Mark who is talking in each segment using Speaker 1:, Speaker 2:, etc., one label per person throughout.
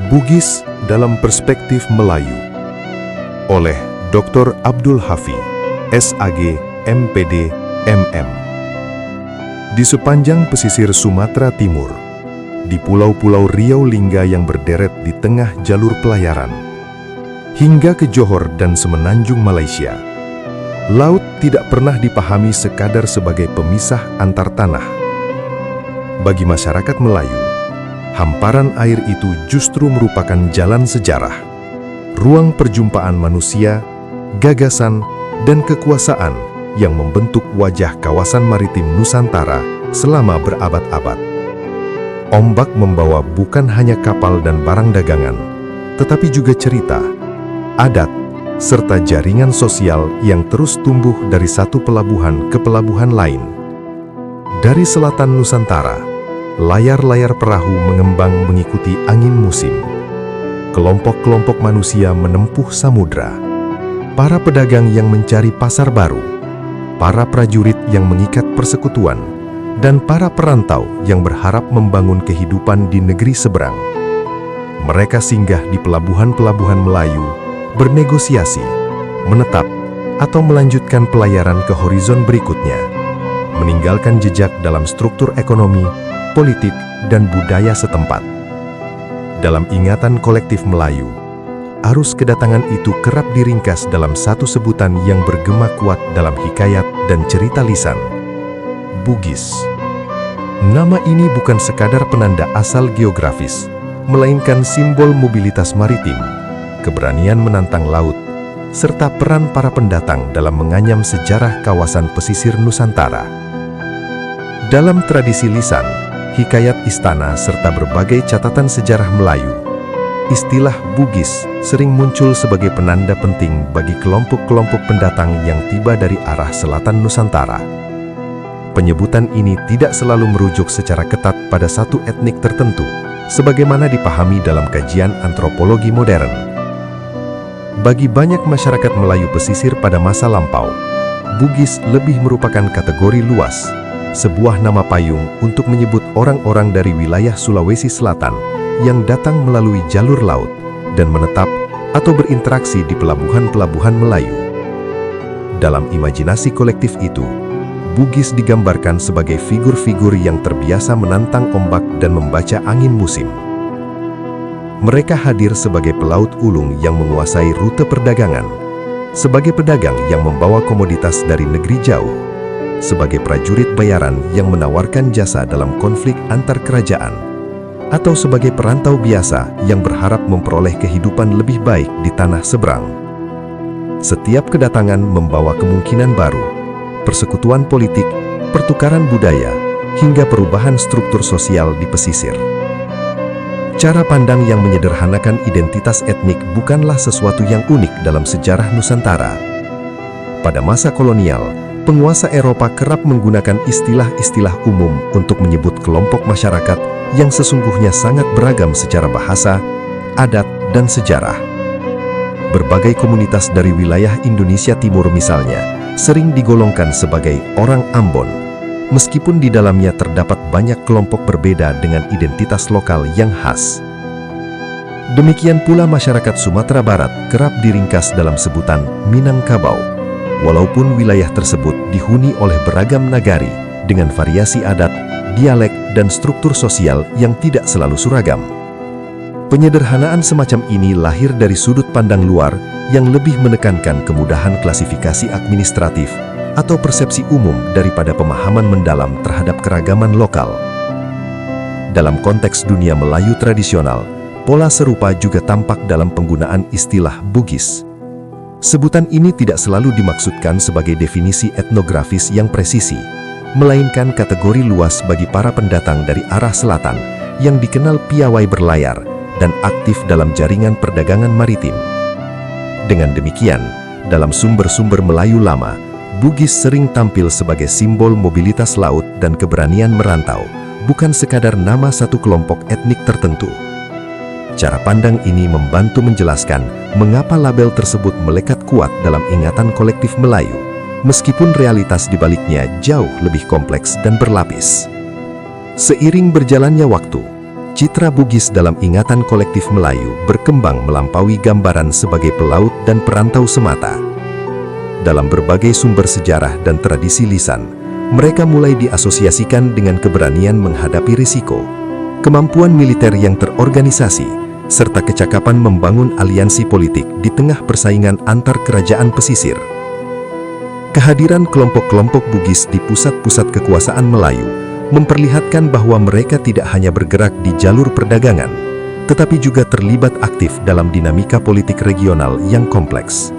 Speaker 1: Bugis dalam Perspektif Melayu oleh Dr. Abdul Hafi, SAG, MPD, MM. Di sepanjang pesisir Sumatera Timur, di pulau-pulau Riau Lingga yang berderet di tengah jalur pelayaran, hingga ke Johor dan Semenanjung Malaysia, laut tidak pernah dipahami sekadar sebagai pemisah antar tanah. Bagi masyarakat Melayu, hamparan air itu justru merupakan jalan sejarah, ruang perjumpaan manusia, gagasan, dan kekuasaan yang membentuk wajah kawasan maritim Nusantara selama berabad-abad. Ombak membawa bukan hanya kapal dan barang dagangan, tetapi juga cerita, adat, serta jaringan sosial yang terus tumbuh dari satu pelabuhan ke pelabuhan lain. Dari selatan Nusantara, layar-layar perahu mengembang mengikuti angin musim. Kelompok-kelompok manusia menempuh samudra. Para pedagang yang mencari pasar baru, para prajurit yang mengikat persekutuan, dan para perantau yang berharap membangun kehidupan di negeri seberang. Mereka singgah di pelabuhan-pelabuhan Melayu, bernegosiasi, menetap, atau melanjutkan pelayaran ke horizon berikutnya, meninggalkan jejak dalam struktur ekonomi, politik, dan budaya setempat. Dalam ingatan kolektif Melayu, arus kedatangan itu kerap diringkas dalam satu sebutan yang bergema kuat dalam hikayat dan cerita lisan: Bugis. Nama ini bukan sekadar penanda asal geografis, melainkan simbol mobilitas maritim, keberanian menantang laut, serta peran para pendatang dalam menganyam sejarah kawasan pesisir Nusantara. Dalam tradisi lisan, hikayat istana, serta berbagai catatan sejarah Melayu, istilah Bugis sering muncul sebagai penanda penting bagi kelompok-kelompok pendatang yang tiba dari arah selatan Nusantara. Penyebutan ini tidak selalu merujuk secara ketat pada satu etnik tertentu, sebagaimana dipahami dalam kajian antropologi modern. Bagi banyak masyarakat Melayu pesisir pada masa lampau, Bugis lebih merupakan kategori luas, sebuah nama payung untuk menyebut orang-orang dari wilayah Sulawesi Selatan yang datang melalui jalur laut dan menetap atau berinteraksi di pelabuhan-pelabuhan Melayu. Dalam imajinasi kolektif itu, Bugis digambarkan sebagai figur-figur yang terbiasa menantang ombak dan membaca angin musim. Mereka hadir sebagai pelaut ulung yang menguasai rute perdagangan, sebagai pedagang yang membawa komoditas dari negeri jauh, sebagai prajurit bayaran yang menawarkan jasa dalam konflik antar kerajaan, atau sebagai perantau biasa yang berharap memperoleh kehidupan lebih baik di tanah seberang. Setiap kedatangan membawa kemungkinan baru, persekutuan politik, pertukaran budaya, hingga perubahan struktur sosial di pesisir. Cara pandang yang menyederhanakan identitas etnik bukanlah sesuatu yang unik dalam sejarah Nusantara. Pada masa kolonial, penguasa Eropa kerap menggunakan istilah-istilah umum untuk menyebut kelompok masyarakat yang sesungguhnya sangat beragam secara bahasa, adat, dan sejarah. Berbagai komunitas dari wilayah Indonesia Timur misalnya, sering digolongkan sebagai orang Ambon, meskipun di dalamnya terdapat banyak kelompok berbeda dengan identitas lokal yang khas. Demikian pula masyarakat Sumatera Barat kerap diringkas dalam sebutan Minangkabau, walaupun wilayah tersebut dihuni oleh beragam nagari dengan variasi adat, dialek, dan struktur sosial yang tidak selalu seragam. Penyederhanaan semacam ini lahir dari sudut pandang luar yang lebih menekankan kemudahan klasifikasi administratif atau persepsi umum daripada pemahaman mendalam terhadap keragaman lokal. Dalam konteks dunia Melayu tradisional, pola serupa juga tampak dalam penggunaan istilah Bugis. Sebutan ini tidak selalu dimaksudkan sebagai definisi etnografis yang presisi, melainkan kategori luas bagi para pendatang dari arah selatan yang dikenal piawai berlayar dan aktif dalam jaringan perdagangan maritim. Dengan demikian, dalam sumber-sumber Melayu lama, Bugis sering tampil sebagai simbol mobilitas laut dan keberanian merantau, bukan sekadar nama satu kelompok etnik tertentu. Cara pandang ini membantu menjelaskan mengapa label tersebut melekat kuat dalam ingatan kolektif Melayu, meskipun realitas di baliknya jauh lebih kompleks dan berlapis. Seiring berjalannya waktu, citra Bugis dalam ingatan kolektif Melayu berkembang melampaui gambaran sebagai pelaut dan perantau semata. Dalam berbagai sumber sejarah dan tradisi lisan, mereka mulai diasosiasikan dengan keberanian menghadapi risiko, kemampuan militer yang terorganisasi, serta kecakapan membangun aliansi politik di tengah persaingan antar kerajaan pesisir. Kehadiran kelompok-kelompok Bugis di pusat-pusat kekuasaan Melayu memperlihatkan bahwa mereka tidak hanya bergerak di jalur perdagangan, tetapi juga terlibat aktif dalam dinamika politik regional yang kompleks.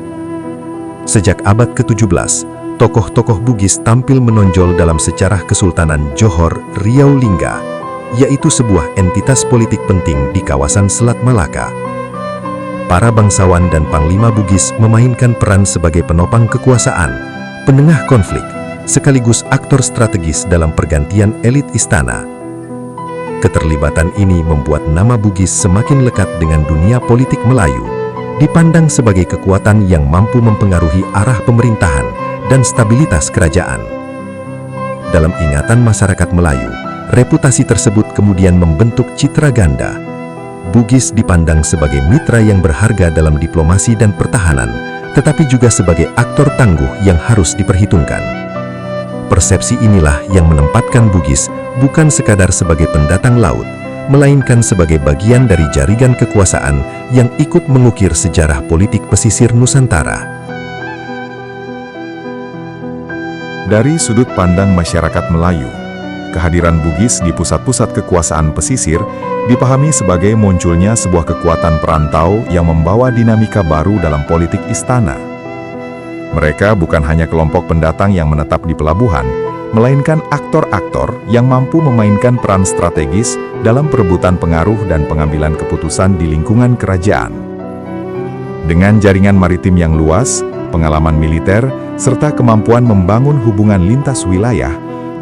Speaker 1: Sejak abad ke-17, tokoh-tokoh Bugis tampil menonjol dalam sejarah Kesultanan Johor Riau Lingga, yaitu sebuah entitas politik penting di kawasan Selat Malaka. Para bangsawan dan panglima Bugis memainkan peran sebagai penopang kekuasaan, penengah konflik, sekaligus aktor strategis dalam pergantian elit istana. Keterlibatan ini membuat nama Bugis semakin lekat dengan dunia politik Melayu, dipandang sebagai kekuatan yang mampu mempengaruhi arah pemerintahan dan stabilitas kerajaan. Dalam ingatan masyarakat Melayu, reputasi tersebut kemudian membentuk citra ganda. Bugis dipandang sebagai mitra yang berharga dalam diplomasi dan pertahanan, tetapi juga sebagai aktor tangguh yang harus diperhitungkan. Persepsi inilah yang menempatkan Bugis bukan sekadar sebagai pendatang laut, melainkan sebagai bagian dari jaringan kekuasaan yang ikut mengukir sejarah politik pesisir Nusantara.
Speaker 2: Dari sudut pandang masyarakat Melayu, kehadiran Bugis di pusat-pusat kekuasaan pesisir dipahami sebagai munculnya sebuah kekuatan perantau yang membawa dinamika baru dalam politik istana. Mereka bukan hanya kelompok pendatang yang menetap di pelabuhan, melainkan aktor-aktor yang mampu memainkan peran strategis dalam perebutan pengaruh dan pengambilan keputusan di lingkungan kerajaan. Dengan jaringan maritim yang luas, pengalaman militer, serta kemampuan membangun hubungan lintas wilayah,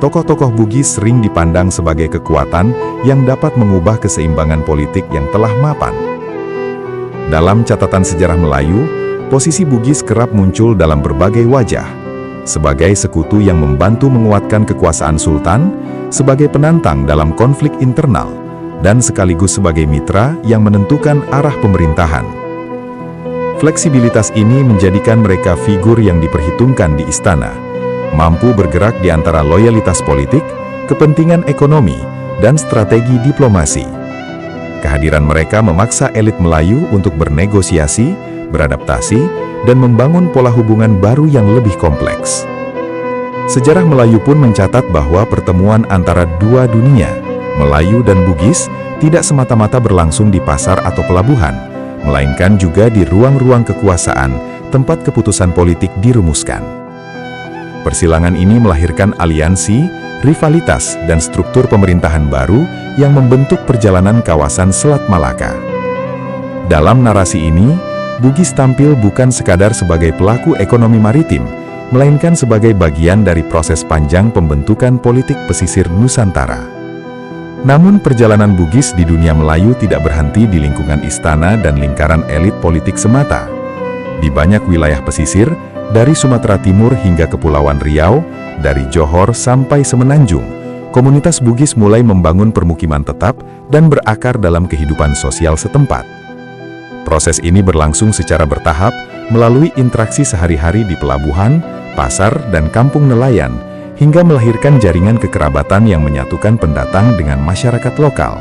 Speaker 2: tokoh-tokoh Bugis sering dipandang sebagai kekuatan yang dapat mengubah keseimbangan politik yang telah mapan. Dalam catatan sejarah Melayu, posisi Bugis kerap muncul dalam berbagai wajah, sebagai sekutu yang membantu menguatkan kekuasaan sultan, sebagai penantang dalam konflik internal, dan sekaligus sebagai mitra yang menentukan arah pemerintahan. Fleksibilitas ini menjadikan mereka figur yang diperhitungkan di istana, mampu bergerak di antara loyalitas politik, kepentingan ekonomi, dan strategi diplomasi. Kehadiran mereka memaksa elit Melayu untuk bernegosiasi, beradaptasi, dan membangun pola hubungan baru yang lebih kompleks. Sejarah Melayu pun mencatat bahwa pertemuan antara dua dunia, Melayu dan Bugis, tidak semata-mata berlangsung di pasar atau pelabuhan, melainkan juga di ruang-ruang kekuasaan, tempat keputusan politik dirumuskan. Persilangan ini melahirkan aliansi, rivalitas, dan struktur pemerintahan baru yang membentuk perjalanan kawasan Selat Malaka. Dalam narasi ini, Bugis tampil bukan sekadar sebagai pelaku ekonomi maritim, melainkan sebagai bagian dari proses panjang pembentukan politik pesisir Nusantara. Namun perjalanan Bugis di dunia Melayu tidak berhenti di lingkungan istana dan lingkaran elit politik semata. Di banyak wilayah pesisir, dari Sumatera Timur hingga Kepulauan Riau, dari Johor sampai Semenanjung, komunitas Bugis mulai membangun permukiman tetap dan berakar dalam kehidupan sosial setempat. Proses ini berlangsung secara bertahap melalui interaksi sehari-hari di pelabuhan, pasar, dan kampung nelayan, hingga melahirkan jaringan kekerabatan yang menyatukan pendatang dengan masyarakat lokal.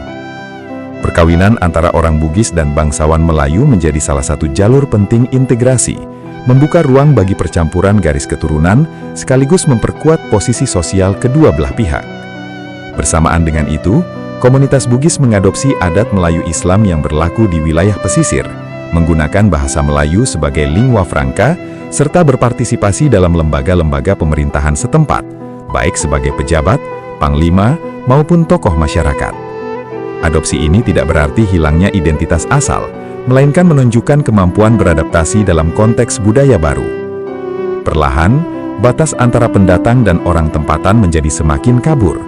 Speaker 2: Perkawinan antara orang Bugis dan bangsawan Melayu menjadi salah satu jalur penting integrasi, membuka ruang bagi percampuran garis keturunan, sekaligus memperkuat posisi sosial kedua belah pihak. Bersamaan dengan itu, komunitas Bugis mengadopsi adat Melayu Islam yang berlaku di wilayah pesisir, menggunakan bahasa Melayu sebagai lingua franca, serta berpartisipasi dalam lembaga-lembaga pemerintahan setempat, baik sebagai pejabat, panglima, maupun tokoh masyarakat. Adopsi ini tidak berarti hilangnya identitas asal, melainkan menunjukkan kemampuan beradaptasi dalam konteks budaya baru. Perlahan, batas antara pendatang dan orang tempatan menjadi semakin kabur.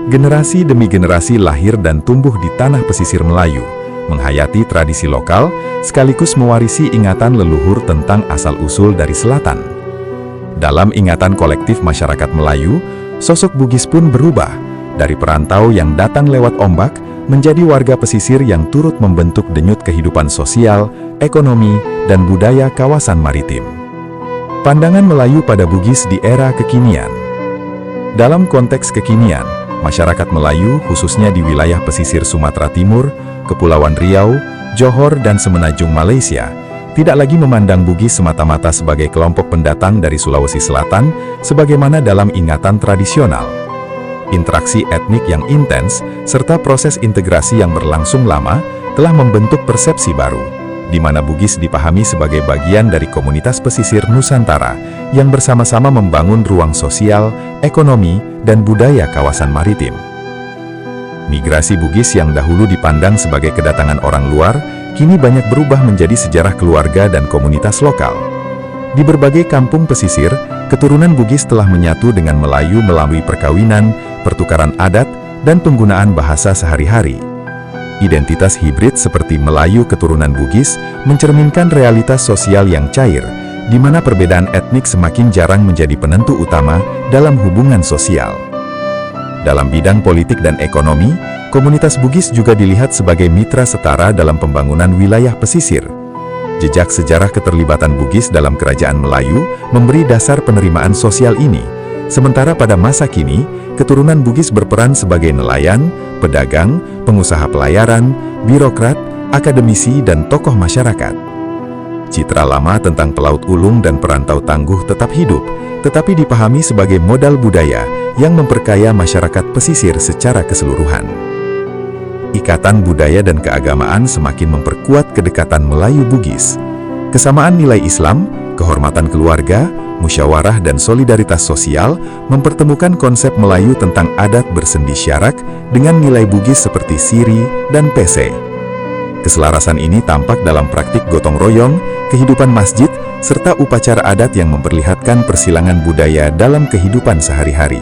Speaker 2: Generasi demi generasi lahir dan tumbuh di tanah pesisir Melayu, menghayati tradisi lokal, sekaligus mewarisi ingatan leluhur tentang asal-usul dari selatan. Dalam ingatan kolektif masyarakat Melayu, sosok Bugis pun berubah, dari perantau yang datang lewat ombak, menjadi warga pesisir yang turut membentuk denyut kehidupan sosial, ekonomi, dan budaya kawasan maritim. Pandangan Melayu pada Bugis di era kekinian. Dalam konteks kekinian, masyarakat Melayu khususnya di wilayah pesisir Sumatera Timur, Kepulauan Riau, Johor, dan Semenanjung Malaysia, tidak lagi memandang Bugis semata-mata sebagai kelompok pendatang dari Sulawesi Selatan, sebagaimana dalam ingatan tradisional. Interaksi etnik yang intens, serta proses integrasi yang berlangsung lama, telah membentuk persepsi baru, di mana Bugis dipahami sebagai bagian dari komunitas pesisir Nusantara, yang bersama-sama membangun ruang sosial, ekonomi, dan budaya kawasan maritim. Migrasi Bugis yang dahulu dipandang sebagai kedatangan orang luar, kini banyak berubah menjadi sejarah keluarga dan komunitas lokal. Di berbagai kampung pesisir, keturunan Bugis telah menyatu dengan Melayu melalui perkawinan, pertukaran adat, dan penggunaan bahasa sehari-hari. Identitas hibrid seperti Melayu keturunan Bugis mencerminkan realitas sosial yang cair, di mana perbedaan etnik semakin jarang menjadi penentu utama dalam hubungan sosial. Dalam bidang politik dan ekonomi, komunitas Bugis juga dilihat sebagai mitra setara dalam pembangunan wilayah pesisir. Jejak sejarah keterlibatan Bugis dalam kerajaan Melayu memberi dasar penerimaan sosial ini, sementara pada masa kini, keturunan Bugis berperan sebagai nelayan, pedagang, pengusaha pelayaran, birokrat, akademisi, dan tokoh masyarakat. Citra lama tentang pelaut ulung dan perantau tangguh tetap hidup, tetapi dipahami sebagai modal budaya yang memperkaya masyarakat pesisir secara keseluruhan. Ikatan budaya dan keagamaan semakin memperkuat kedekatan Melayu-Bugis. Kesamaan nilai Islam, kehormatan keluarga, musyawarah, dan solidaritas sosial mempertemukan konsep Melayu tentang adat bersendi syarak dengan nilai Bugis seperti siri dan pese. Keselarasan ini tampak dalam praktik gotong royong, kehidupan masjid, serta upacara adat yang memperlihatkan persilangan budaya dalam kehidupan sehari-hari.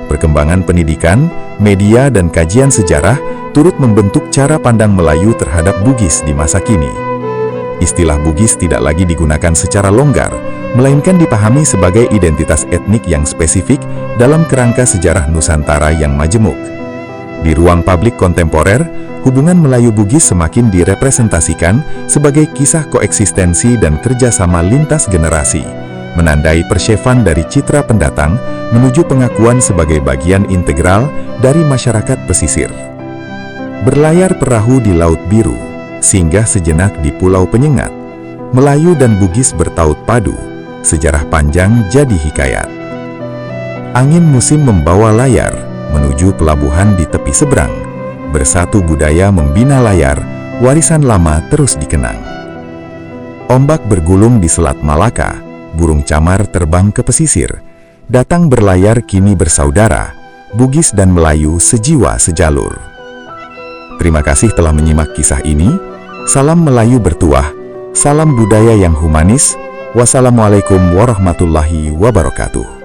Speaker 2: Perkembangan pendidikan, media, dan kajian sejarah turut membentuk cara pandang Melayu terhadap Bugis di masa kini. Istilah Bugis tidak lagi digunakan secara longgar, melainkan dipahami sebagai identitas etnik yang spesifik dalam kerangka sejarah Nusantara yang majemuk. Di ruang publik kontemporer, hubungan Melayu-Bugis semakin direpresentasikan sebagai kisah koeksistensi dan kerjasama lintas generasi, menandai persyevan dari citra pendatang menuju pengakuan sebagai bagian integral dari masyarakat pesisir. Berlayar perahu di Laut Biru, singgah sejenak di Pulau Penyengat, Melayu dan Bugis bertaut padu, sejarah panjang jadi hikayat. Angin musim membawa layar menuju pelabuhan di tepi seberang, bersatu budaya membina layar, warisan lama terus dikenang. Ombak bergulung di Selat Malaka, burung camar terbang ke pesisir, datang berlayar kini bersaudara, Bugis dan Melayu sejiwa sejalur. Terima kasih telah menyimak kisah ini. Salam Melayu bertuah, salam budaya yang humanis. Wassalamualaikum warahmatullahi wabarakatuh.